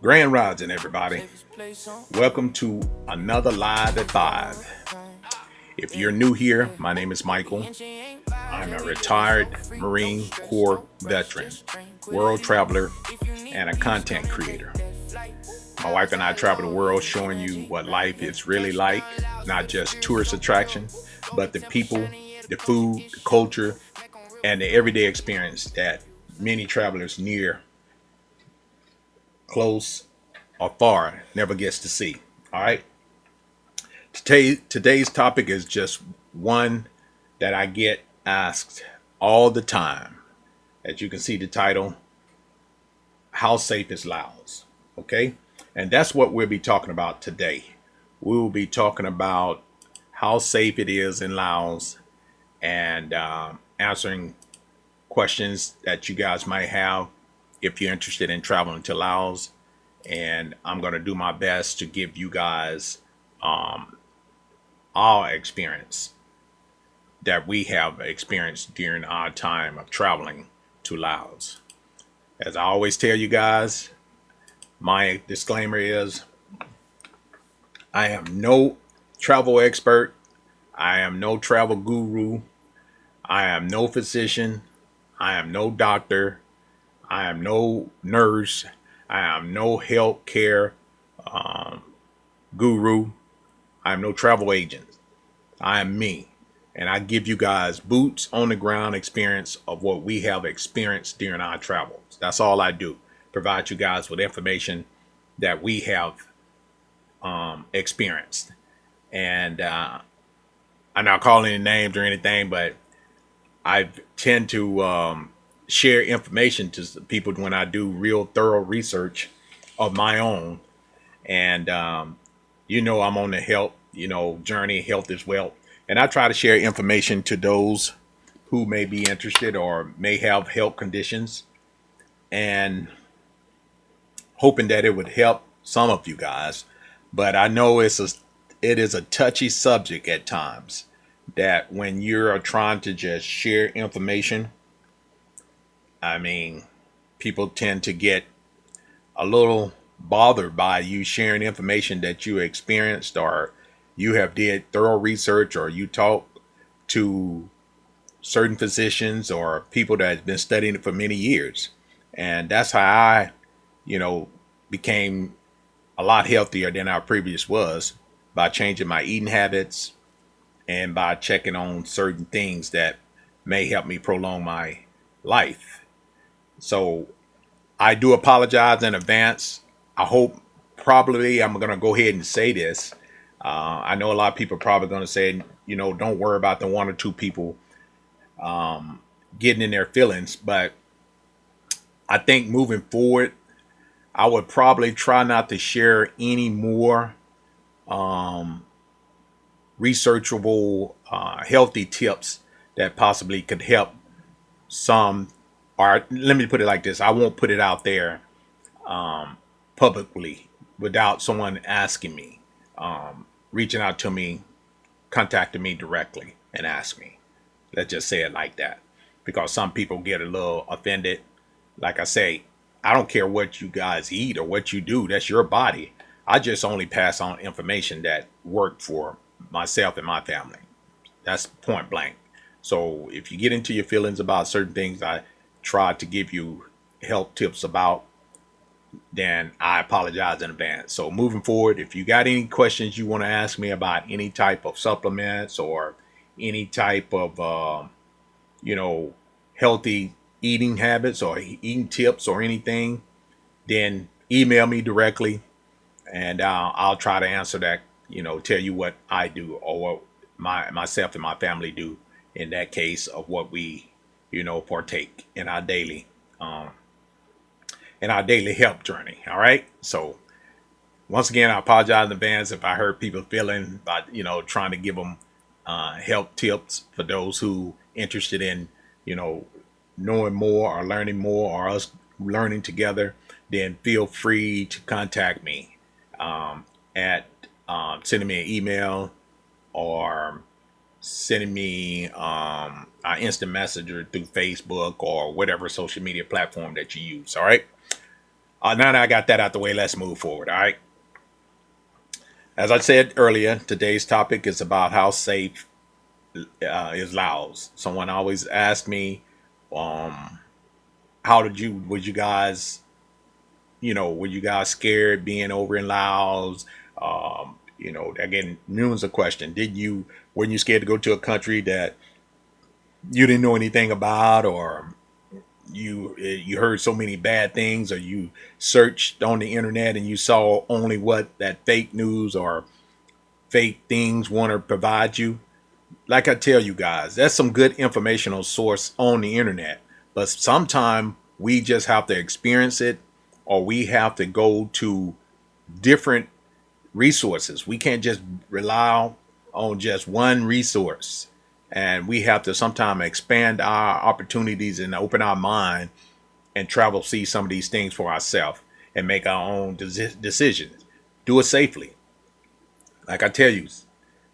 Grand Rising, everybody. Welcome to another Live at 5. If you're new here, my name is Michael. I'm a retired Marine Corps veteran, world traveler, and a content creator. My wife and I travel the world showing you what life is really like, not just tourist attraction, but the people, the food, the culture, and the everyday experience that many travelers near, close, or far never gets to see. All right. Today's topic is just one that I get asked all the time. As you can see, the title, How Safe is Laos? Okay. And that's what we'll be talking about today. We will be talking about how safe it is in Laos and answering questions that you guys might have if you're interested in traveling to Laos. And I'm going to do my best to give you guys our experience that we have experienced during our time of traveling to Laos. As I always tell you guys, my disclaimer is I am no travel expert. I am no travel guru. I am no physician. I am no doctor. I am no nurse. I am no health care guru. I am no travel agent. I am me. And I give you guys boots on the ground experience of what we have experienced during our travels. That's all I do. Provide you guys with information that we have experienced. And I'm not calling any names or anything, but I tend to share information to people when I do real thorough research of my own. And I'm on the health, journey, health is wealth. And I try to share information to those who may be interested or may have health conditions, and hoping that it would help some of you guys. But I know it is a touchy subject at times, that when you're trying to just share information, I mean, people tend to get a little bothered by you sharing information that you experienced, or you have did thorough research, or you talk to certain physicians or people that have been studying it for many years. And that's how I, you know, became a lot healthier than I previous was, by changing my eating habits and by checking on certain things that may help me prolong my life. So I do apologize in advance. I hope, probably I'm going to go ahead and say this. I know a lot of people are probably going to say, don't worry about the one or two people getting in their feelings. But I think moving forward, I would probably try not to share any more researchable, healthy tips that possibly could help some. Or let me put it like this: I won't put it out there publicly without someone asking me, reaching out to me, contacting me directly and ask me. Let's just say it like that, because some people get a little offended. Like I say, I don't care what you guys eat or what you do. That's your body. I just only pass on information that worked for myself and my family. That's point blank. So if you get into your feelings about certain things I try to give you health tips about, then I apologize in advance. So moving forward, if you got any questions you want to ask me about any type of supplements or any type of, healthy eating habits or eating tips or anything, then email me directly, and I'll try to answer that. Tell you what I do, or what myself and my family do in that case of what we, partake um, in our daily health journey. All right. So once again, I apologize in advance if I hurt people feeling about, trying to give them health tips for those who interested in, you know, knowing more or learning more, or us learning together. Then feel free to contact me at sending me an email, or sending me an instant messenger through Facebook or whatever social media platform that you use. All right. Now that I got that out the way, let's move forward. All right. As I said earlier, today's topic is about how safe is Laos. Someone always asked me, um, how did you, was you guys, were you guys scared being over in Laos? Again, numerous of question. Weren't you scared to go to a country that you didn't know anything about, or you heard so many bad things, or you searched on the internet and you saw only what that fake news or fake things want to provide you? Like I tell you guys, that's some good informational source on the internet, but sometimes we just have to experience it, or we have to go to different resources. We can't just rely on just one resource, and we have to sometimes expand our opportunities and open our mind and travel, see some of these things for ourselves and make our own decisions. Do it safely. Like I tell you,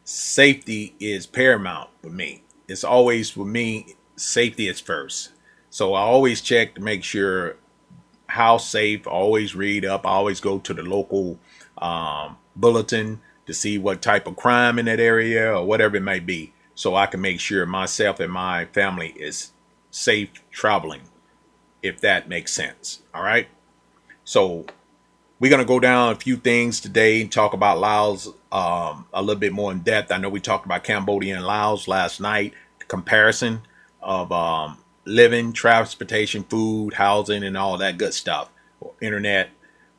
safety is paramount with me. It's always, with me, safety is first. So I always check to make sure how safe. I always read up. I always go to the local bulletin to see what type of crime in that area or whatever it may be, so I can make sure myself and my family is safe traveling, if that makes sense. All right. So we're going to go down a few things today and talk about Laos a little bit more in depth. I know we talked about Cambodia and Laos last night, the comparison of living, transportation, food, housing, and all that good stuff, or internet.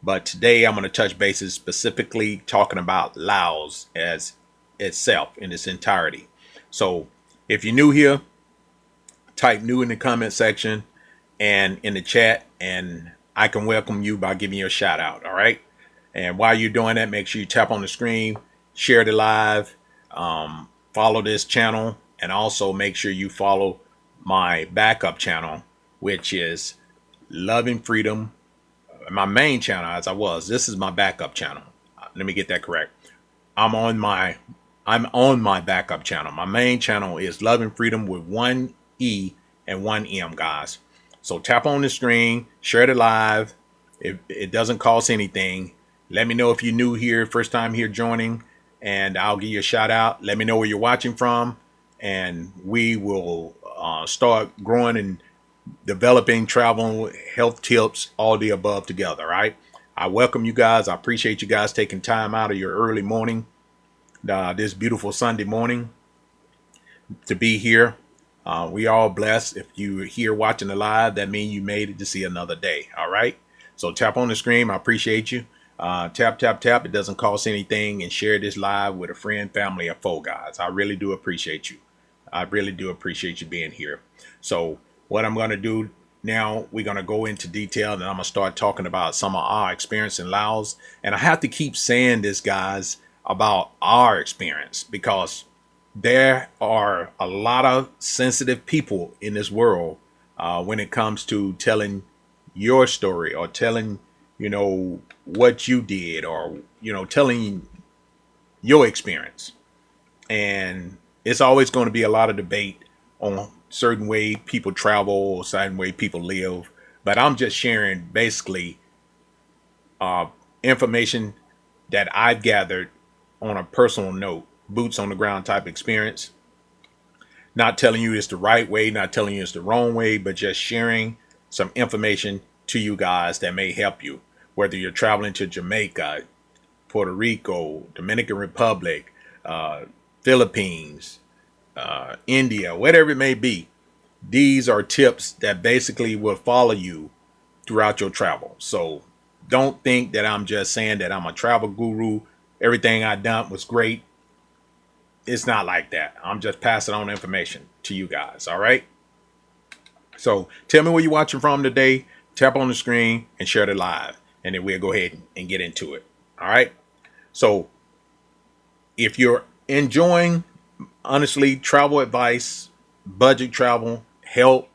But today I'm going to touch bases specifically talking about Laos as itself in its entirety. So if you're new here, type new in the comment section and in the chat, and I can welcome you by giving you a shout out. All right. And while you're doing that, make sure you tap on the screen, share the live, follow this channel, and also make sure you follow my backup channel, which is Loving Freedom. My main channel, this is my backup channel. Let me get that correct. I'm on my backup channel. My main channel is Loving Freedom with one E and one M, guys. So tap on the screen, share the live. It doesn't cost anything. Let me know if you're new here, first time here joining, and I'll give you a shout out. Let me know where you're watching from, and we will start growing and developing travel, health tips, all the above together. Right. I welcome you guys. I appreciate you guys taking time out of your early morning, this beautiful Sunday morning, to be here. We all blessed. If you're here watching the live, that means you made it to see another day. All right. So tap on the screen. I appreciate you. Tap, tap, tap. It doesn't cost anything. And share this live with a friend, family, or foe, guys. I really do appreciate you. I really do appreciate you being here. So what I'm going to do now, we're going to go into detail, and I'm going to start talking about some of our experience in Laos. And I have to keep saying this, guys, about our experience, because there are a lot of sensitive people in this world when it comes to telling your story, or telling, what you did, or, telling your experience. And it's always going to be a lot of debate on certain way people travel, or certain way people live. But I'm just sharing basically information that I've gathered on a personal note, boots on the ground type experience. Not telling you it's the right way, not telling you it's the wrong way, but just sharing some information to you guys that may help you, whether you're traveling to Jamaica, Puerto Rico, Dominican Republic, Philippines, India, whatever it may be. These are tips that basically will follow you throughout your travel. So don't think that I'm just saying that I'm a travel guru. Everything I done was great. It's not like that. I'm just passing on information to you guys. All right. So tell me where you're watching from today. Tap on the screen and share the live, and then we'll go ahead and get into it. All right. So if you're enjoying, honestly, travel advice, budget travel, health,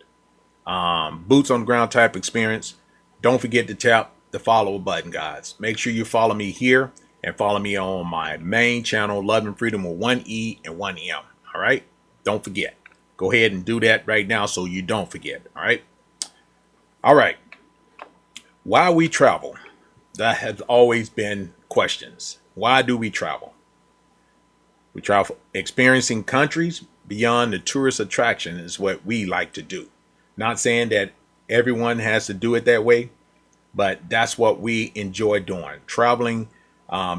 boots on the ground type experience, don't forget to tap the follow button, guys. Make sure you follow me here and follow me on my main channel, Loving Freedom with one E and one M. All right. Don't forget. Go ahead and do that right now so you don't forget. All right. All right. Why we travel? That has always been questions. Why do we travel? We travel experiencing countries beyond the tourist attraction is what we like to do. Not saying that everyone has to do it that way, but that's what we enjoy doing. Traveling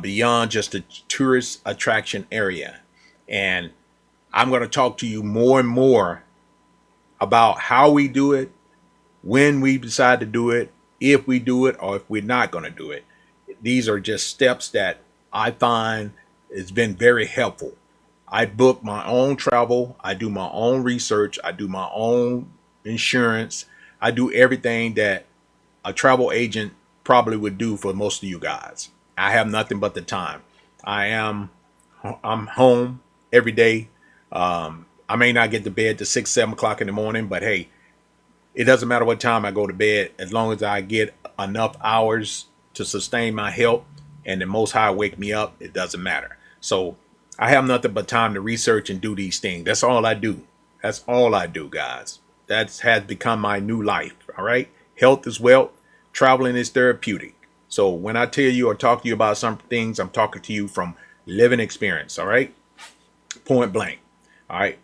beyond just the tourist attraction area. And I'm going to talk to you more and more about how we do it, when we decide to do it, if we do it, or if we're not going to do it. These are just steps that I find has been very helpful. I book my own travel. I do my own research. I do my own insurance. I do everything that a travel agent probably would do for most of you guys. I have nothing but the time. I'm home every day. I may not get to bed to 6, 7 o'clock in the morning, but hey, it doesn't matter what time I go to bed as long as I get enough hours to sustain my health and the Most High wake me up. It doesn't matter. So I have nothing but time to research and do these things. That's all I do. That's all I do, guys. That has become my new life. All right. Health is wealth. Traveling is therapeutic. So when I tell you or talk to you about some things, I'm talking to you from living experience. All right. Point blank. All right.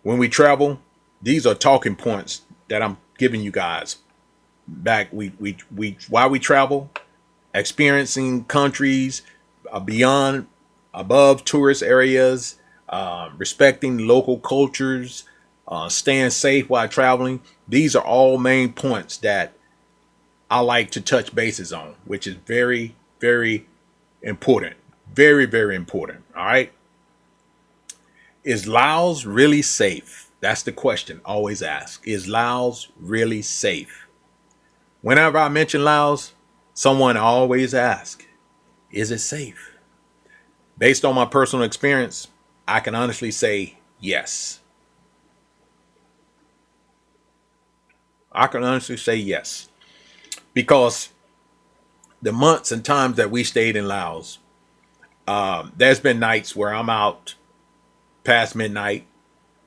When we travel, these are talking points that I'm giving you guys back. Why we travel, experiencing countries beyond, above tourist areas, respecting local cultures, staying safe while traveling. These are all main points that I like to touch bases on, which is very, very important. Very, very important. All right. Is Laos really safe? That's the question always asked. Is Laos really safe? Whenever I mention Laos, someone always asks, is it safe? Based on my personal experience, I can honestly say yes. I can honestly say yes. Because the months and times that we stayed in Laos, there's been nights where I'm out past midnight,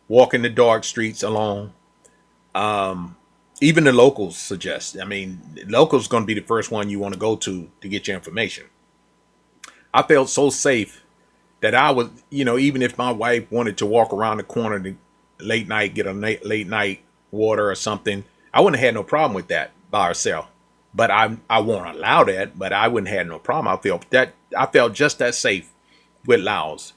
walking the dark streets alone. Even the locals suggest. I mean, locals going to be the first one you want to go to get your information. I felt so safe that I was, even if my wife wanted to walk around the corner to late night, get a late night water or something, I wouldn't have had no problem with that by herself. But I won't allow that, but I wouldn't have no problem. I felt just that safe with Laos,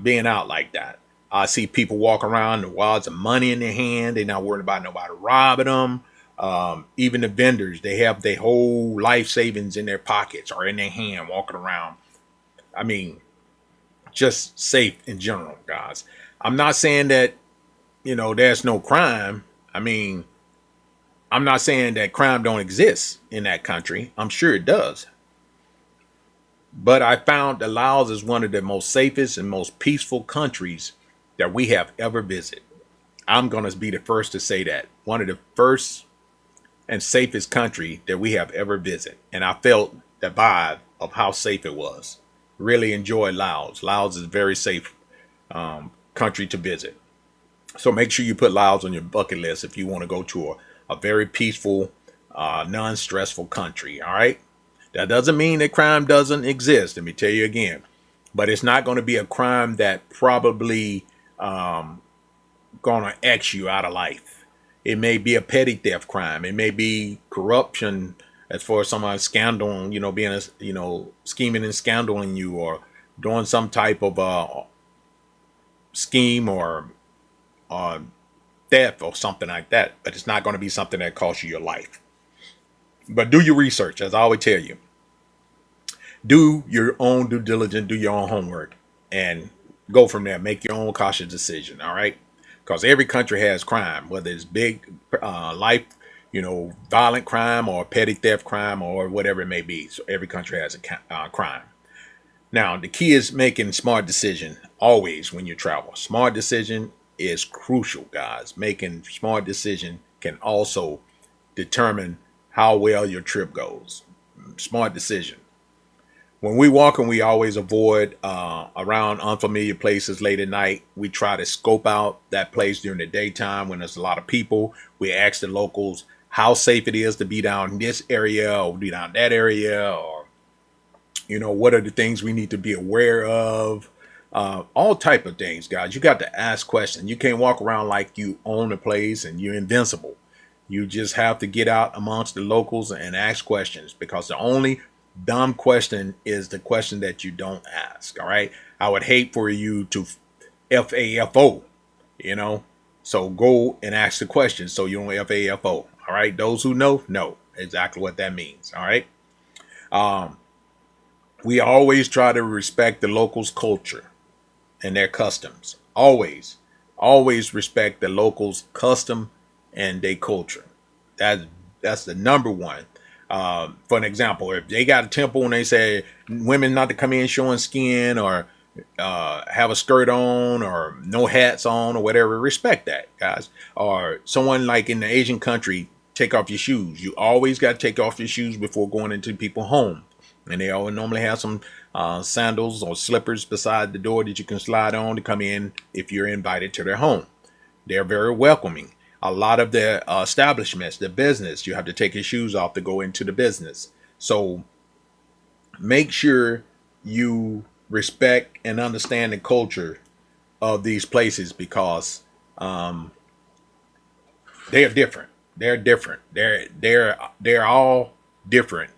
being out like that. I see people walk around with wads of money in their hand. They're not worried about nobody robbing them. Even the vendors, they have their whole life savings in their pockets or in their hand walking around. I mean, just safe in general, guys. I'm not saying that, there's no crime. I mean, I'm not saying that crime don't exist in that country. I'm sure it does. But I found that Laos is one of the most safest and most peaceful countries that we have ever visited. I'm going to be the first to say that. One of the first and safest country that we have ever visited. And I felt the vibe of how safe it was. Really enjoyed Laos. Laos is a very safe country to visit. So make sure you put Laos on your bucket list if you want to go to a very peaceful, non-stressful country. All right. That doesn't mean that crime doesn't exist. Let me tell you again. But it's not going to be a crime that probably going to X you out of life. It may be a petty theft crime. It may be corruption as far as someone scandal, being scheming and scandaling you or doing some type of scheme or theft or something like that. But it's not going to be something that costs you your life. But do your research, as I always tell you. Do your own due diligence, do your own homework, and go from there. Make your own cautious decision, all right? Because every country has crime, whether it's big life, violent crime or petty theft crime or whatever it may be. So every country has a crime. Now, the key is making smart decision always when you travel. Smart decision is crucial, guys. Making smart decision can also determine how well your trip goes. Smart decision. When we walking, we always avoid around unfamiliar places late at night. We try to scope out that place during the daytime when there's a lot of people. We ask the locals how safe it is to be down this area or be down that area, or what are the things we need to be aware of. All type of things, guys. You got to ask questions. You can't walk around like you own the place and you're invincible. You just have to get out amongst the locals and ask questions, because the only dumb question is the question that you don't ask. All right. I would hate for you to FAFO, you know. So go and ask the question so you don't FAFO. All right. Those who know exactly what that means. All right. We always try to respect the locals' culture and their customs. Always respect the locals' custom and their culture. That's the number one. For an example, if they got a temple and they say women not to come in showing skin, or have a skirt on, or no hats on, or whatever, respect that, guys. Or someone like in the Asian country, take off your shoes. You always got to take off your shoes before going into people's home. And they always normally have some sandals or slippers beside the door that you can slide on to come in if you're invited to their home. They're very welcoming. A lot of the establishments, the business, you have to take your shoes off to go into the business. So make sure you respect and understand the culture of these places, because they're different. They're different. They're all different.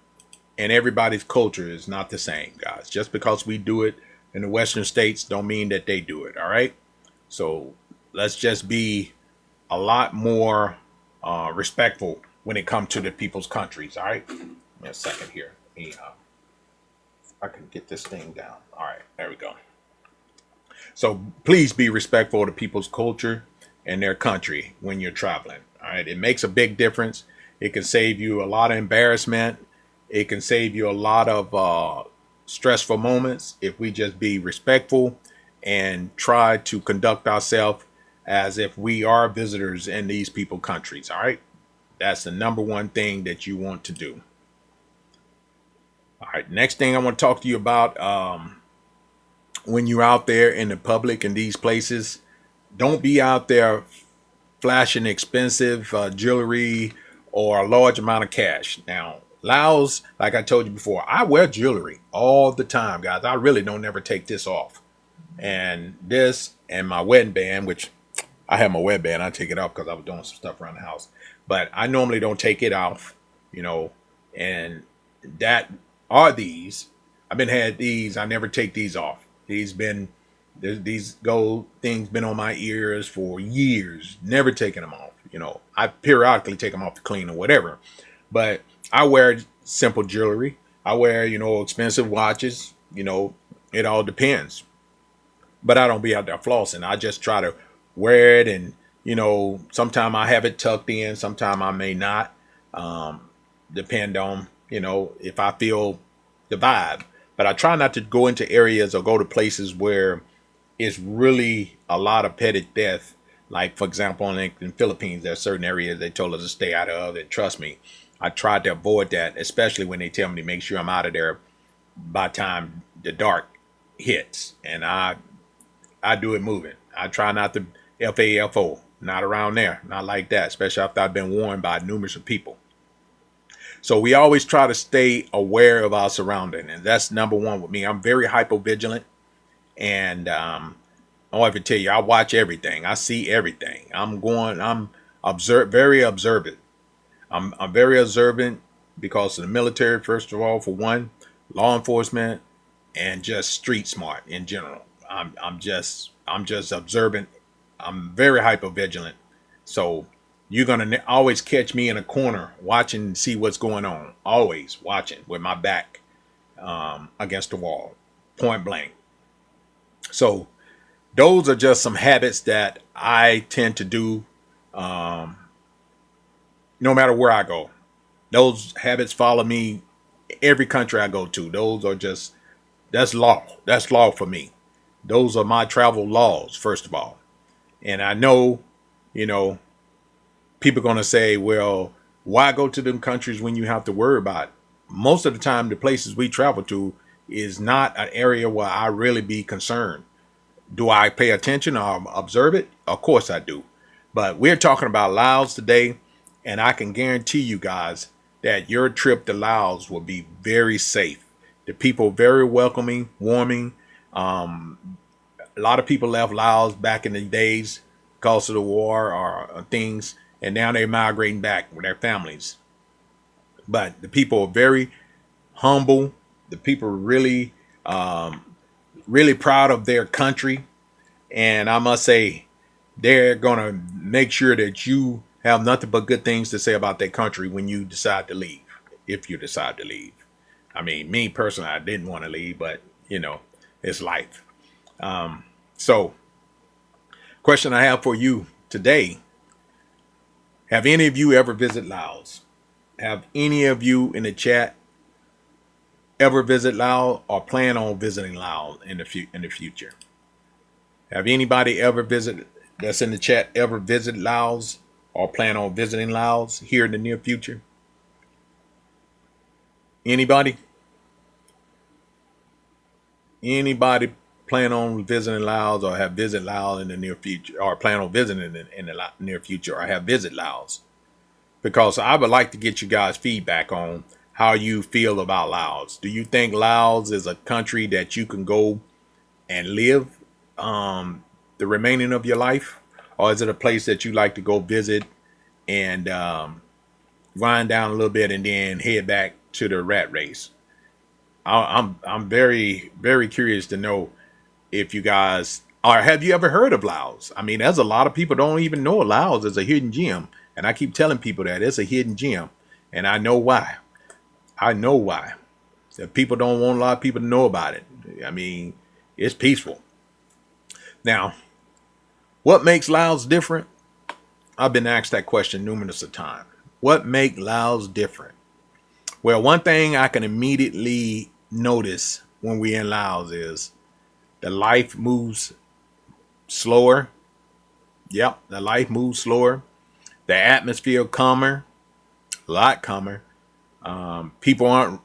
And everybody's culture is not the same, guys. Just because we do it in the Western states don't mean that they do it. All right. So let's just be a lot more respectful when it comes to the people's countries. All right. Give me a second here. I can get this thing down. All right. There we go. So please be respectful of the people's culture and their country when you're traveling. All right. It makes a big difference. It can save you a lot of embarrassment. It can save you a lot of stressful moments if we just be respectful and try to conduct ourselves as if we are visitors in these people's countries. All right. That's the number one thing that you want to do. All right. Next thing I want to talk to you about, when you're out there in the public in these places, don't be out there flashing expensive jewelry or a large amount of cash. Now, Laos, like I told you before, I wear jewelry all the time, guys. I really don't ever take this off. And this and my wedding band, which I have my wedding band, I take it off because I was doing some stuff around the house. But I normally don't take it off, and that are these. I've been had these. I never take these off. These gold things been on my ears for years, never taking them off. I periodically take them off to clean or whatever. But I wear simple jewelry. I wear, expensive watches. It all depends. But I don't be out there flossing. I just try to wear it, and sometimes I have it tucked in, sometimes I may not. Depend on if I feel the vibe. But I try not to go into areas or go to places where it's really a lot of petty theft. Like, for example, in the Philippines, there are certain areas they told us to stay out of. And trust me, I tried to avoid that, especially when they tell me to make sure I'm out of there by the time the dark hits. And I do it moving. I try not to FAFO, not around there, not like that, especially after I've been warned by numerous of people. So we always try to stay aware of our surrounding, and that's number one with me. I'm very hyper-vigilant, and I want to tell you, I watch everything. I see everything. I'm very observant. I'm very observant because of the military, first of all, for one, law enforcement, and just street smart in general. I'm just observant. I'm very hyper vigilant. So you're gonna always catch me in a corner watching and see what's going on. Always watching with my back against the wall, point blank. So those are just some habits that I tend to do. No matter where I go, those habits follow me every country I go to. That's law. That's law for me. Those are my travel laws, first of all. And I know, people are going to say, well, why go to them countries when you have to worry about it? Most of the time, the places we travel to is not an area where I really be concerned. Do I pay attention or observe it? Of course I do. But we're talking about Laos today. And I can guarantee you guys that your trip to Laos will be very safe. The people very welcoming, warming. A lot of people left Laos back in the days because of the war or things, and now they're migrating back with their families. But the people are very humble. The people are really, really proud of their country, and I must say, they're gonna make sure that you have nothing but good things to say about their country when you decide to leave, if you decide to leave. I mean, me personally, I didn't want to leave, but it's life. So, question I have for you today: have any of you ever visited Laos? Have any of you in the chat ever visit Laos or plan on visiting Laos in the future? Have anybody ever visited that's in the chat ever visited Laos or plan on visiting Laos here in the near future? Anybody? Anybody plan on visiting Laos or have visited Laos in the near future, or plan on visiting in the near future, or have visited Laos? Because I would like to get you guys feedback on how you feel about Laos. Do you think Laos is a country that you can go and live the remaining of your life, or is it a place that you like to go visit and wind down a little bit and then head back to the rat race? I'm very, very curious to know if you guys, or have you ever heard of Laos? I mean, there's a lot of people don't even know Laos is a hidden gem, and I keep telling people that it's a hidden gem, and I know why. I know why. That people don't want a lot of people to know about it. I mean, it's peaceful. Now, what makes Laos different? I've been asked that question numerous of times. What makes Laos different? Well, one thing I can immediately notice when we're in Laos is the life moves slower. Yep, the life moves slower. The atmosphere calmer, a lot calmer. People aren't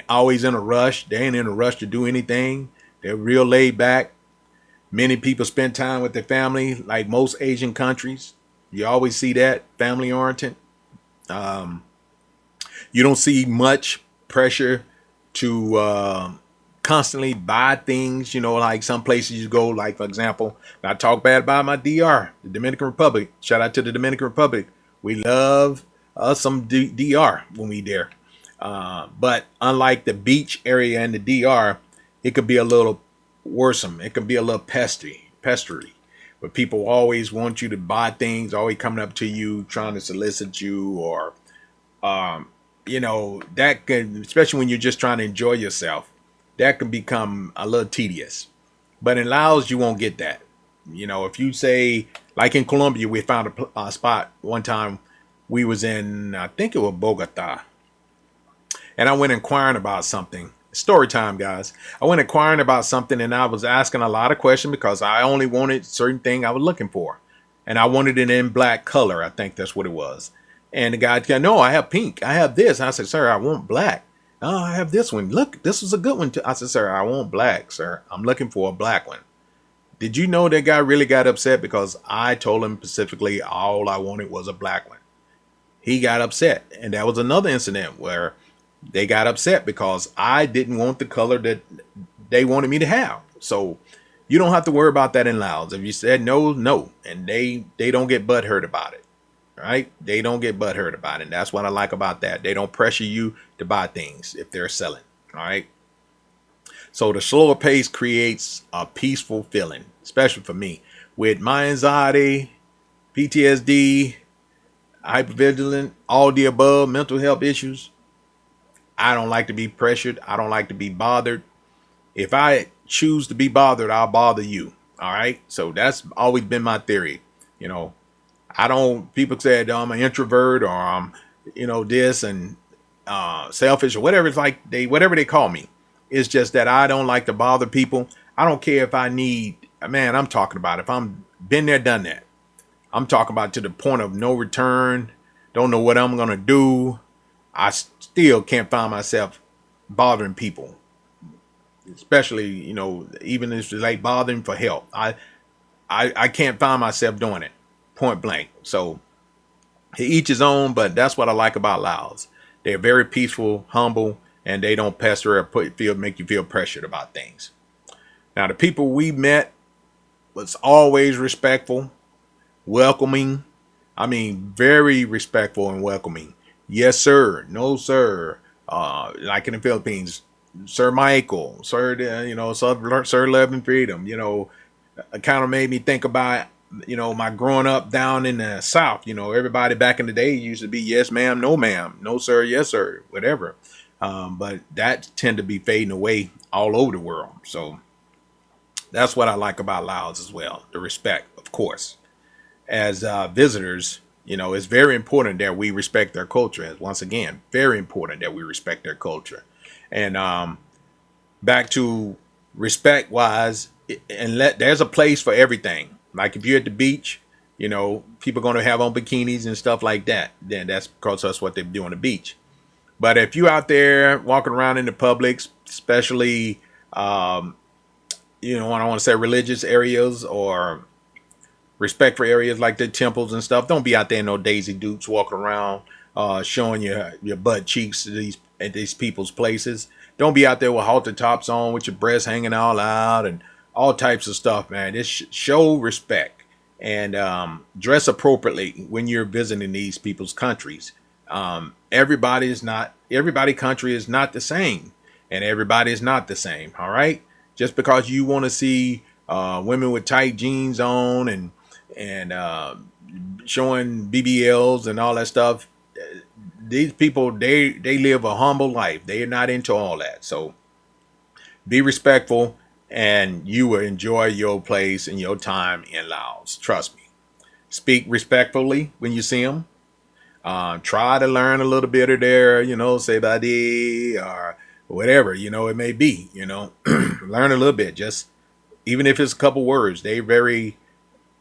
always in a rush. They ain't in a rush to do anything. They're real laid back. Many people spend time with their family, like most Asian countries. You always see that, family oriented. You don't see much pressure to constantly buy things, like some places you go, like, for example, not talk bad about my DR, the Dominican Republic. Shout out to the Dominican Republic. We love some DR when we there. But unlike the beach area and the DR, it could be a little worrisome. It could be a little pestery. But people always want you to buy things, always coming up to you, trying to solicit you, or, that can, especially when you're just trying to enjoy yourself, that can become a little tedious. But in Laos, you won't get that. If you say, like in Colombia, we found a spot one time. We was in, I think it was Bogota. And I went inquiring about something. Story time, guys. I went inquiring about something, and I was asking a lot of questions because I only wanted certain thing I was looking for. And I wanted it in black color. I think that's what it was. And the guy said, no, I have pink. I have this. I said, sir, I want black. Oh, I have this one. Look, this was a good one too. I said, sir, I want black, sir. I'm looking for a black one. Did you know that guy really got upset because I told him specifically all I wanted was a black one? He got upset. And that was another incident where they got upset because I didn't want the color that they wanted me to have. So you don't have to worry about that in Laos. If you said no, no. And they don't get butthurt about it. Right? They don't get butthurt about it. And that's what I like about that. They don't pressure you to buy things if they're selling. All right. So the slower pace creates a peaceful feeling, especially for me. With my anxiety, PTSD, hypervigilant, all the above, mental health issues, I don't like to be pressured. I don't like to be bothered. If I choose to be bothered, I'll bother you. All right. So that's always been my theory. I don't, people said I'm an introvert or I'm, this and selfish or whatever. It's like whatever they call me. It's just that I don't like to bother people. I don't care if I need, man, I'm talking about if I'm been there, done that. I'm talking about to the point of no return. Don't know what I'm going to do. I still can't find myself bothering people, especially, even if it's like bothering for help. I can't find myself doing it, point blank. So Each his own, but that's what I like about Laos. They're very peaceful, humble, and they don't pester or make you feel pressured about things. Now, the people we met was always respectful, welcoming. I mean, very respectful and welcoming. Yes, sir. No, sir. Like in the Philippines, Sir Michael, Sir, Sir Love and Freedom. It kind of made me think about, my growing up down in the South. Everybody back in the day used to be yes, ma'am, no, ma'am, no, sir, yes, sir, whatever. But that tend to be fading away all over the world. So that's what I like about Laos as well. The respect, of course. As visitors, it's very important that we respect their culture. As once again, very important that we respect their culture. And back to respect wise, there's a place for everything. Like if you're at the beach, people going to have on bikinis and stuff like that. Then that's because that's what they do on the beach. But if you out there walking around in the public, especially, I don't want to say religious areas or respect for areas like the temples and stuff, don't be out there in no Daisy Dukes walking around showing your butt cheeks at these people's places. Don't be out there with halter tops on with your breasts hanging all out and all types of stuff, man. Just show respect and dress appropriately when you're visiting these people's countries. Everybody country is not the same, and everybody is not the same. All right. Just because you want to see women with tight jeans on and showing BBLs and all that stuff, these people, they live a humble life. They are not into all that. So be respectful, and you will enjoy your place and your time in Laos. Trust me. Speak respectfully when you see them. Try to learn a little bit of their, say badi or whatever, it may be, learn a little bit, just even if it's a couple words. They very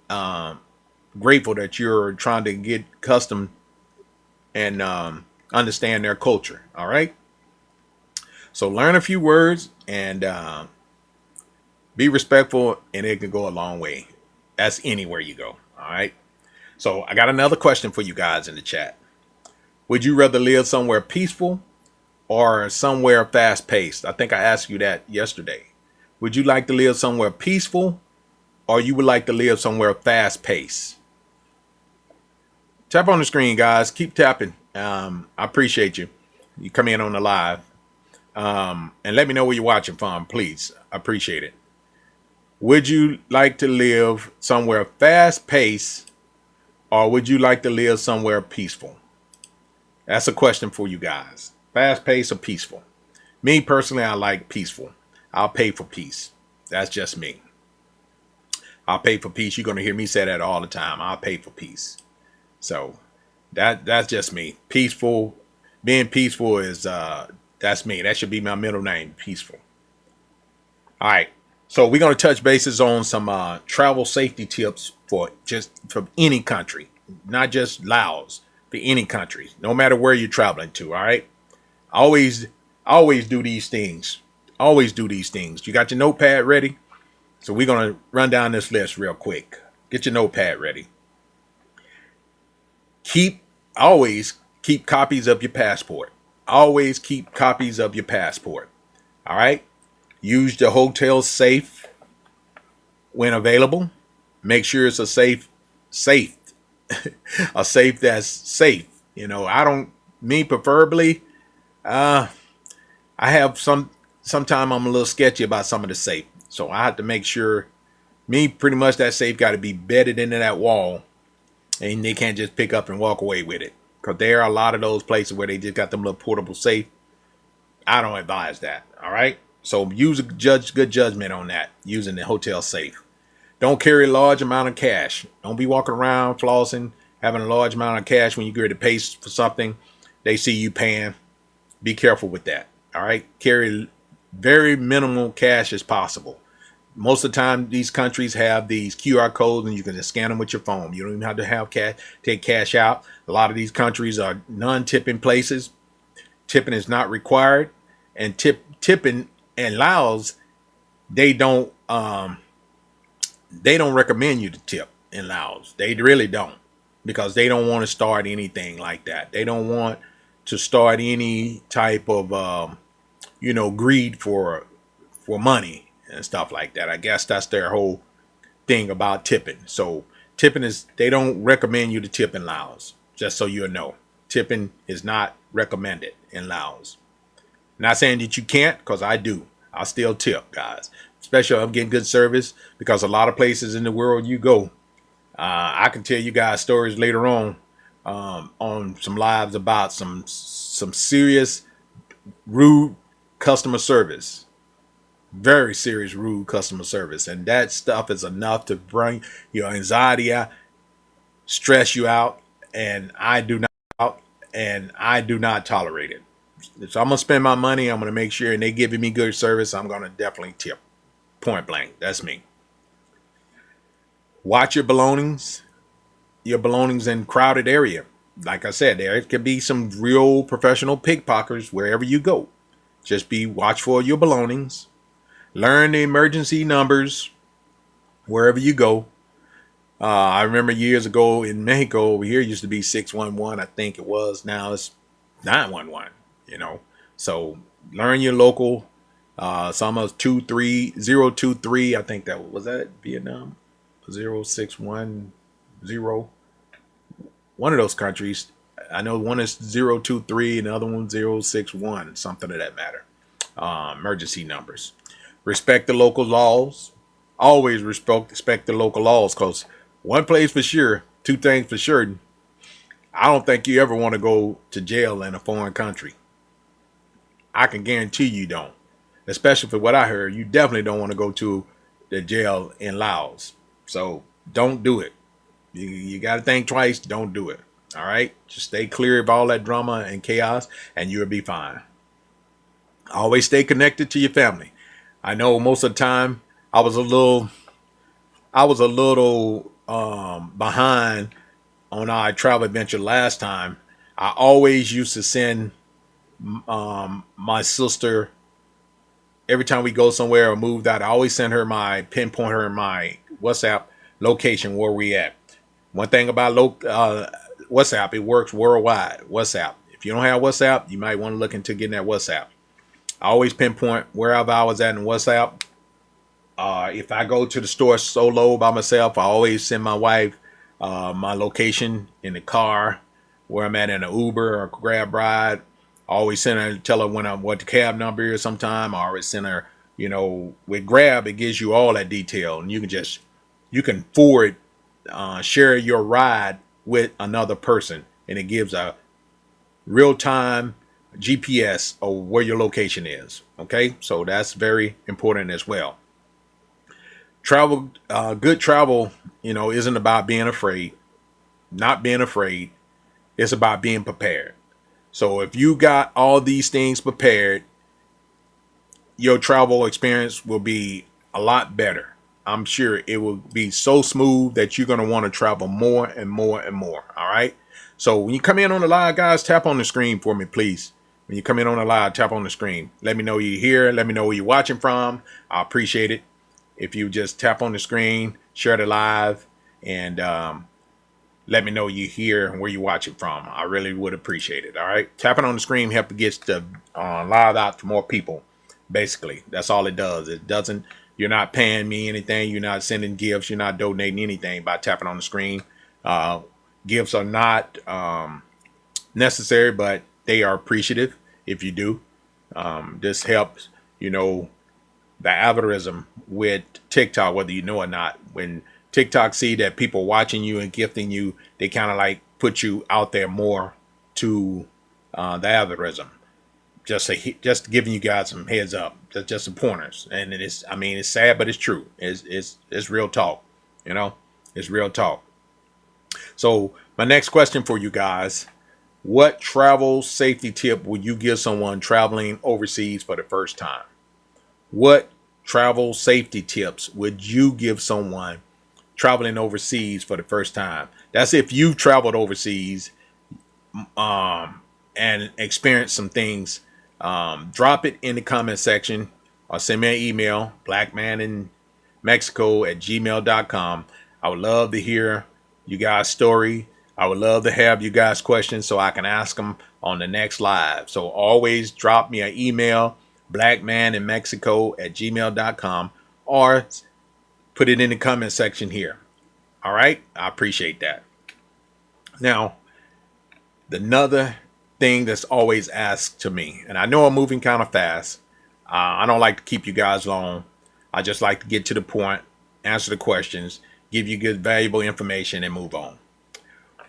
grateful that you're trying to get accustomed and understand their culture. All right. So learn a few words and be respectful, and it can go a long way. That's anywhere you go. All right. So I got another question for you guys in the chat. Would you rather live somewhere peaceful or somewhere fast paced? I think I asked you that yesterday. Would you like to live somewhere peaceful, or you would like to live somewhere fast paced? Tap on the screen, guys. Keep tapping. I appreciate you. You come in on the live. And let me know where you're watching from, please. I appreciate it. Would you like to live somewhere fast paced, or would you like to live somewhere peaceful? That's a question for you guys. Fast paced or peaceful? Me personally, I like peaceful. I'll pay for peace. That's just me. I'll pay for peace. You're going to hear me say that all the time. I'll pay for peace. So that's just me. Peaceful. Being peaceful is that's me. That should be my middle name. Peaceful. All right. So we're going to touch bases on some travel safety tips for any country, not just Laos, for any country, no matter where you're traveling to. All right. Always do these things. Always do these things. You got your notepad ready? So we're going to run down this list real quick. Get your notepad ready. Always keep copies of your passport. Always keep copies of your passport. All right. Use the hotel safe when available. Make sure it's a safe, a safe that's safe. Me preferably, I have sometime I'm a little sketchy about some of the safe. So I have to make sure pretty much that safe got to be bedded into that wall, and they can't just pick up and walk away with it. Because there are a lot of those places where they just got them little portable safe. I don't advise that. All right. So use good judgment on that, using the hotel safe. Don't carry a large amount of cash. Don't be walking around flossing, having a large amount of cash when you go to pay for something. They see you paying. Be careful with that. All right. Carry very minimal cash as possible. Most of the time, these countries have these QR codes, and you can just scan them with your phone. You don't even have to have take cash out. A lot of these countries are non-tipping places. Tipping is not required, and tipping in Laos, they don't recommend you to tip in Laos. They really don't. because they don't want to start anything like that. They don't want to start any type of greed for money and stuff like that. I guess that's their whole thing about tipping. So tipping is, they don't recommend you to tip in Laos. Just so you know, tipping is not recommended in Laos. Not saying that you can't, because I do. I still tip, guys. Especially if I'm getting good service, because a lot of places in the world you go, I can tell you guys stories later on some lives about some serious rude customer service. Very serious rude customer service, and that stuff is enough to bring your anxiety out, stress you out, and I do not tolerate it. So I'm gonna spend my money. I'm gonna make sure, and they giving me good service, I'm gonna definitely tip. Point blank. That's me. Watch your belongings in crowded area. Like I said, there could be some real professional pickpockets wherever you go. Just be watchful of your belongings. Learn the emergency numbers wherever you go. I remember years ago in Mexico, over here used to be 611, I think it was. Now it's 911, So learn your local. Some of 23023, I think that was that Vietnam, 0610. One of those countries. I know one is 023 and the other one 061, something of that matter. Emergency numbers. Respect the local laws. Always respect the local laws, because one place for sure, two things for sure. I don't think you ever want to go to jail in a foreign country. I can guarantee you don't. Especially for what I heard, you definitely don't want to go to the jail in Laos. So don't do it. You got to think twice. Don't do it. All right. Just stay clear of all that drama and chaos, and you'll be fine. Always stay connected to your family. I know most of the time I was a little behind on our travel adventure last time. I always used to send my sister, every time we go somewhere or moved out, I always send her pinpoint her my WhatsApp location where we at. One thing about WhatsApp, it works worldwide. WhatsApp. If you don't have WhatsApp, you might want to look into getting that WhatsApp. I always pinpoint wherever I was at in WhatsApp. If I go to the store solo by myself, I always send my wife my location in the car, where I'm at in an Uber or Grab ride. I always send her, tell her what the cab number is sometime. I always send her, with Grab, it gives you all that detail, and you can forward, share your ride with another person, and it gives a real-time GPS of where your location is. Okay, so that's very important as well. Travel, good travel, isn't about being afraid, not being afraid. It's about being prepared. So if you got all these things prepared, your travel experience will be a lot better. I'm sure it will be so smooth that you're going to want to travel more and more and more. All right. So when you come in on the live, guys, tap on the screen for me, please. When you come in on the live, tap on the screen. Let me know you're here. Let me know where you're watching from. I appreciate it. If you just tap on the screen, share the live, and let me know you're here and where you're watching from. I really would appreciate it. All right. Tapping on the screen help to get the live out to more people. Basically, that's all it does. You're not paying me anything. You're not sending gifts. You're not donating anything by tapping on the screen. Gifts are not necessary, but they are appreciative if you do. This helps, the algorithm with TikTok, whether you know or not. When TikTok see that people watching you and gifting you, they kind of like put you out there more to the algorithm. Just giving you guys some heads up, just some pointers. And it's sad, but it's true. It's real talk. It's real talk. So my next question for you guys: what travel safety tip would you give someone traveling overseas for the first time? What travel safety tips would you give someone traveling overseas for the first time? That's if you've traveled overseas and experienced some things. Drop it in the comment section or send me an email, blackmaninmexico@gmail.com. I would love to hear you guys' story. I would love to have you guys questions so I can ask them on the next live. So always drop me an email, blackmaninmexico@gmail.com, or put it in the comment section here. All right. I appreciate that. Now, another thing that's always asked to me, and I know I'm moving kind of fast. I don't like to keep you guys long. I just like to get to the point, answer the questions, give you good, valuable information, and move on.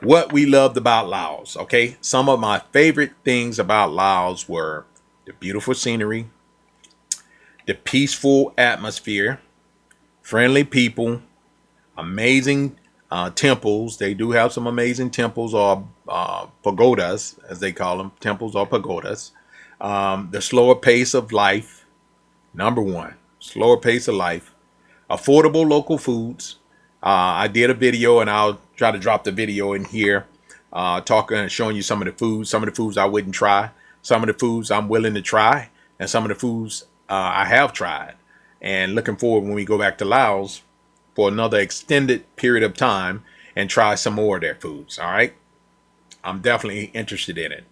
What we loved about Laos, okay? Some of my favorite things about Laos were the beautiful scenery, the peaceful atmosphere, friendly people, amazing temples. They do have some amazing temples, or pagodas, as they call them, temples or pagodas. The slower pace of life, number one, slower pace of life, affordable local foods. I did a video, and I'll try to drop the video in here, talking and showing you some of the foods I wouldn't try, some of the foods I'm willing to try, and some of the foods I have tried. And looking forward when we go back to Laos for another extended period of time and try some more of their foods. All right. I'm definitely interested in it.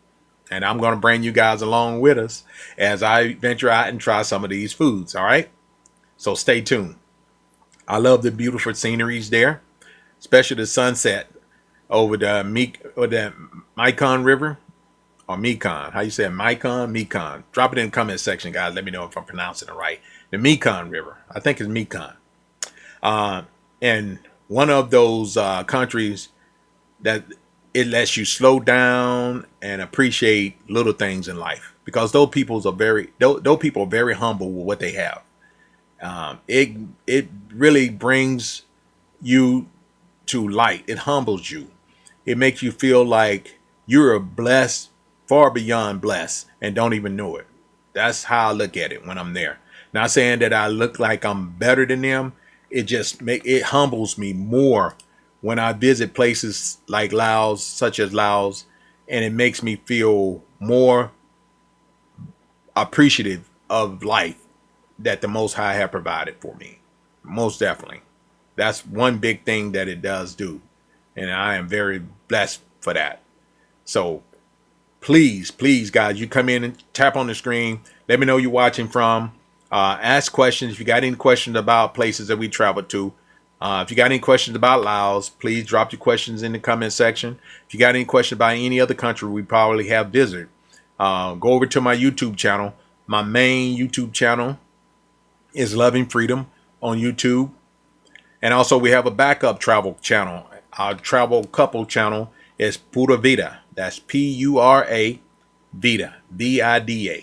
And I'm going to bring you guys along with us as I venture out and try some of these foods. All right. So stay tuned. I love the beautiful sceneries there, especially the sunset over the Mekong River, or Mekong. How you say it? Mekong. Drop it in the comment section, guys. Let me know if I'm pronouncing it right. The Mekong River. I think it's Mekong. And one of those countries that it lets you slow down and appreciate little things in life, because those people are very humble with what they have. It really brings you to light. It humbles you. It makes you feel like you're blessed, far beyond blessed, and don't even know it. That's how I look at it when I'm there. Not saying that I look like I'm better than them. It humbles me more when I visit places like Laos, such as Laos, and it makes me feel more appreciative of life that the Most High have provided for me. Most definitely. That's one big thing that it does do. And I am very blessed for that. So please, guys, you come in and tap on the screen. Let me know you're watching from. Ask questions. If you got any questions about places that we traveled to. If you got any questions about Laos, please drop your questions in the comment section. If you got any questions about any other country we probably have visited, go over to my YouTube channel. My main YouTube channel is Loving Freedom on YouTube. And also we have a backup travel channel. Our travel couple channel is Pura Vida. That's Pura Vida, Vida.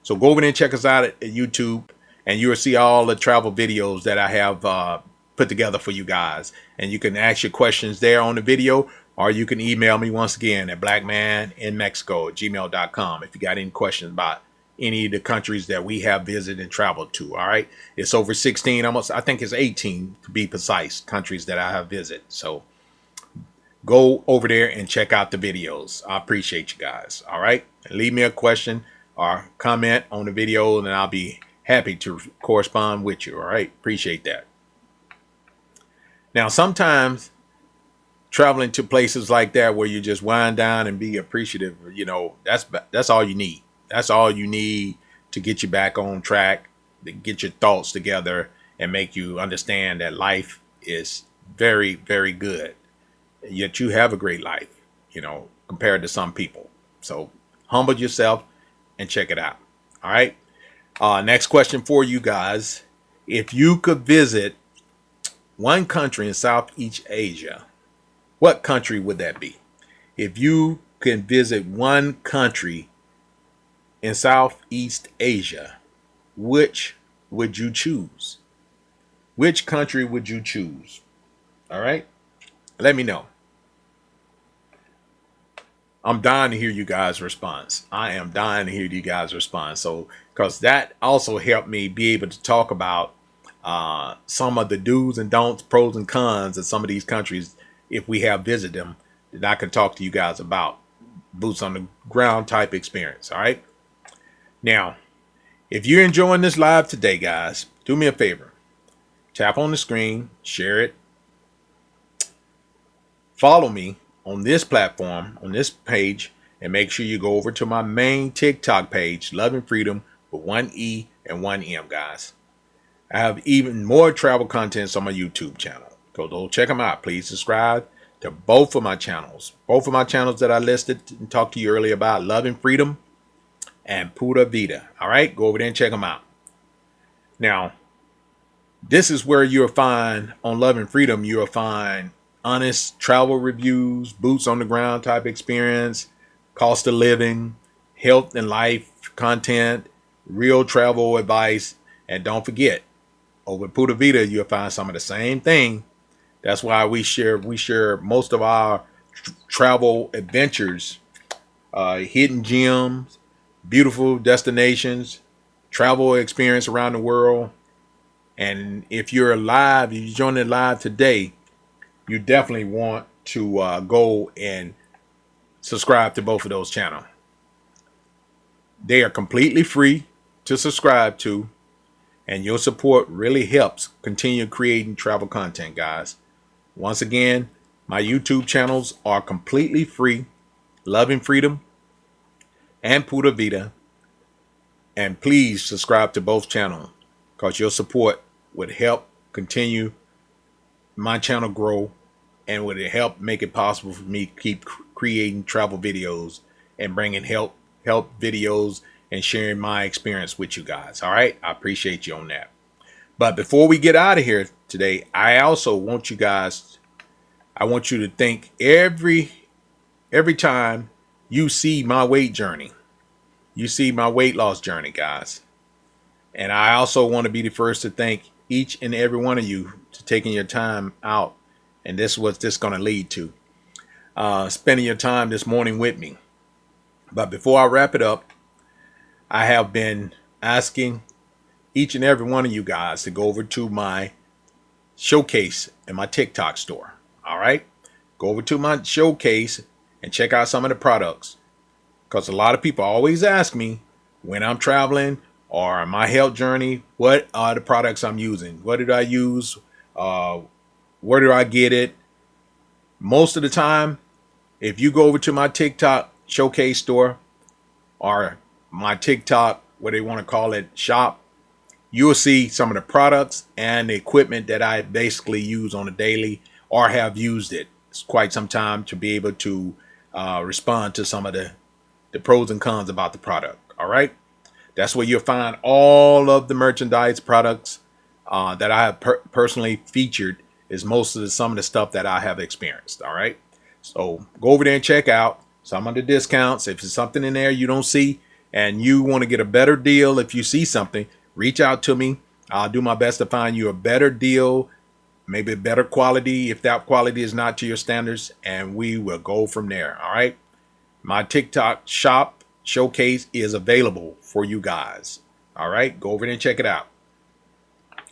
So go over there and check us out at YouTube, and you will see all the travel videos that I have put together for you guys. And you can ask your questions there on the video, or you can email me once again at blackmaninmexico@gmail.com if you got any questions about any of the countries that we have visited and traveled to. All right. It's over 16, almost, I think it's 18 to be precise, countries that I have visited. So go over there and check out the videos. I appreciate you guys. All right. Leave me a question or comment on the video, and I'll be happy to correspond with you. All right. Appreciate that. Now, sometimes traveling to places like that where you just wind down and be appreciative, that's all you need. That's all you need to get you back on track, to get your thoughts together and make you understand that life is very, very good. Yet you have a great life, compared to some people. So humble yourself and check it out. All right. Next question for you guys. If you could visit one country in Southeast Asia, what country would that be? If you can visit one country in Southeast Asia, which would you choose? Which country would you choose? All right. Let me know. I'm dying to hear you guys' response. I am dying to hear you guys' response. So, because that also helped me be able to talk about some of the do's and don'ts, pros and cons of some of these countries if we have visited them, that I can talk to you guys about. Boots on the ground type experience. All right. Now, if you're enjoying this live today, guys, do me a favor. Tap on the screen, share it, follow me on this platform, on this page, and make sure you go over to my main TikTok page, Love and Freedom, with one E and one M, guys. I have even more travel contents on my YouTube channel. Go check them out. Please subscribe to both of my channels. Both of my channels that I listed and talked to you earlier about, Love and Freedom and Pura Vida. All right, go over there and check them out. Now, this is where you'll find on Love and Freedom, you'll find honest travel reviews, boots on the ground type experience, cost of living, health and life content, real travel advice. And don't forget, over at Pura Vida, you'll find some of the same thing. That's why we share most of our travel adventures, hidden gems, beautiful destinations, travel experience around the world. And if you're live, if you're joining live today, you definitely want to go and subscribe to both of those channels. They are completely free to subscribe to, and your support really helps continue creating travel content, guys. Once again, my YouTube channels are completely free, Love and Freedom and Pura Vida. And please subscribe to both channels, because your support would help continue my channel grow, and would help make it possible for me to keep creating travel videos and bringing help videos and sharing my experience with you guys. All right, I appreciate you on that. But before we get out of here today, I also want you guys, I want you to think every time you see my weight journey, you see my weight loss journey, guys. And I also want to be the first to thank each and every one of you for taking your time out. And this is what this is going to lead to. Spending your time this morning with me. But before I wrap it up, I have been asking each and every one of you guys to go over to my showcase in my TikTok store. All right. Go over to my showcase and check out some of the products. Because a lot of people always ask me when I'm traveling or my health journey, what are the products I'm using? What did I use? Where do I get it? Most of the time, if you go over to my TikTok showcase store or my TikTok, what they want to call it, shop, you will see some of the products and the equipment that I basically use on a daily, or have used it quite some time to be able to respond to some of the pros and cons about the product. All right. That's where you'll find all of the merchandise products that I have personally featured, is most of some of the stuff that I have experienced. All right. So go over there and check out some of the discounts. If there's something in there you don't see and you want to get a better deal, if you see something, reach out to me. I'll do my best to find you a better deal, maybe a better quality if that quality is not to your standards, and we will go from there. All right. My TikTok shop showcase is available for you guys. All right. Go over there and check it out.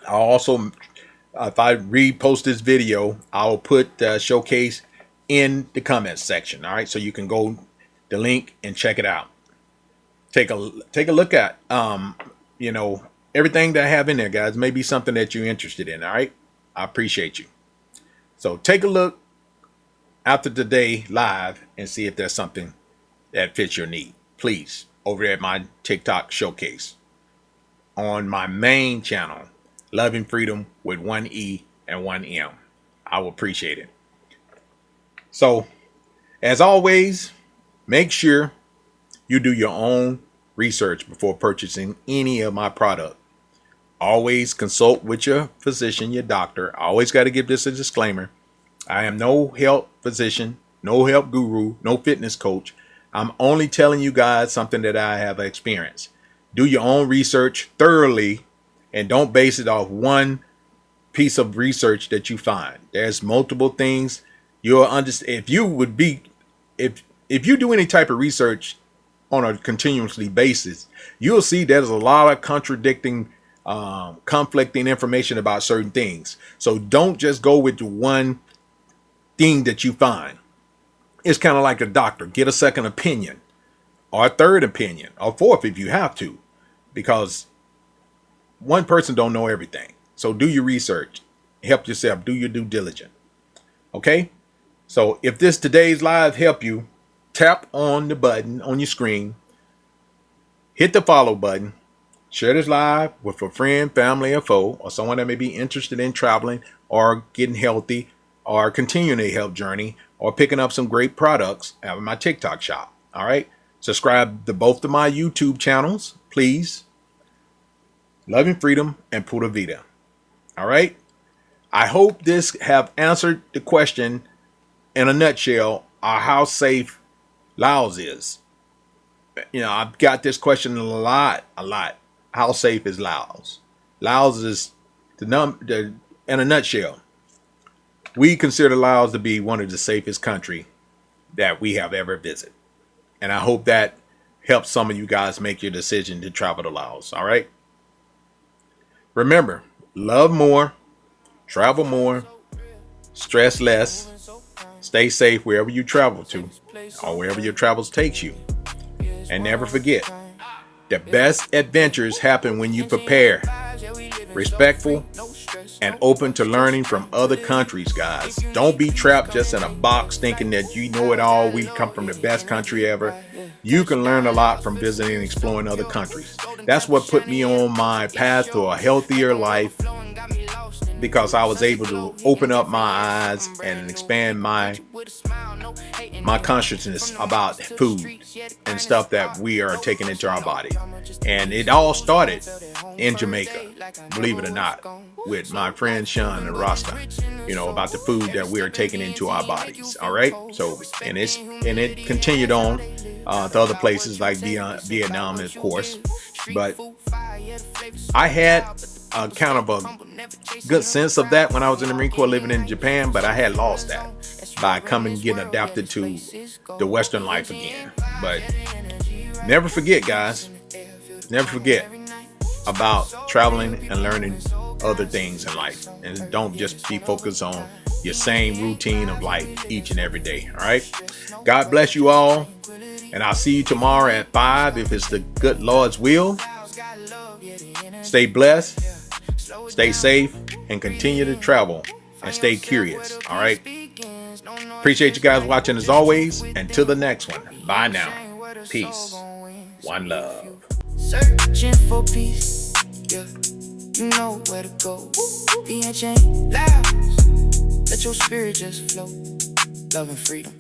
I'll also, if I repost this video, I'll put the showcase in the comments section. All right. So you can go the link and check it out. Take a look at, everything that I have in there, guys. Maybe something that you're interested in. All right. I appreciate you. So take a look after today live and see if there's something that fits your need. Please, over there at my TikTok showcase on my main channel, Love and Freedom with one E and one M. I will appreciate it. So, as always, make sure you do your own research before purchasing any of my product. Always consult with your physician, your doctor. I always got to give this a disclaimer. I am no health physician, no health guru, no fitness coach. I'm only telling you guys something that I have experienced. Do your own research thoroughly, and don't base it off one piece of research that you find. There's multiple things you'll understand. If you do any type of research on a continuously basis, you'll see there's a lot of conflicting information about certain things. So don't just go with the one thing that you find. It's kind of like a doctor. Get a second opinion, or a third opinion, or fourth if you have to, because one person don't know everything. So do your research. Help yourself. Do your due diligence. Okay? So if this today's live helped you, tap on the button on your screen, hit the follow button, share this live with a friend, family, or foe, or someone that may be interested in traveling or getting healthy or continuing a health journey or picking up some great products out of my TikTok shop. All right. Subscribe to both of my YouTube channels, please. Loving Freedom and Pura Vida. All right. I hope this have answered the question in a nutshell, how safe Laos is. You know, I've got this question a lot. How safe is Laos? Laos is in a nutshell. We consider Laos to be one of the safest country that we have ever visited. And I hope that helps some of you guys make your decision to travel to Laos. All right. Remember, love more, travel more, stress less, stay safe wherever you travel to or wherever your travels takes you. And never forget, the best adventures happen when you prepare, respectful, and open to learning from other countries, guys. Don't be trapped just in a box thinking that you know it all. We come from the best country ever. You can learn a lot from visiting and exploring other countries. That's what put me on my path to a healthier life, because I was able to open up my eyes and expand my consciousness about food and stuff that we are taking into our body. And it all started in Jamaica, believe it or not, with my friend Sean and Rasta, you know, about the food that we are taking into our bodies. All right. So, and it continued on to other places like Vietnam, of course. But I had kind of a good sense of that when I was in the Marine Corps living in Japan, but I had lost that by coming and getting adapted to the Western life again. But never forget, guys, never forget about traveling and learning other things in life, and don't just be focused on your same routine of life each and every day. All right. God bless you all, and I'll see you tomorrow at 5 if it's the good Lord's will. Stay blessed, stay safe, and continue to travel and stay curious. All right. Appreciate you guys watching as always. Until the next one. Bye now. Peace. One love. Searching for peace. Yeah. You know where to go. Vientiane, Laos. Let your spirit just flow. Love and freedom.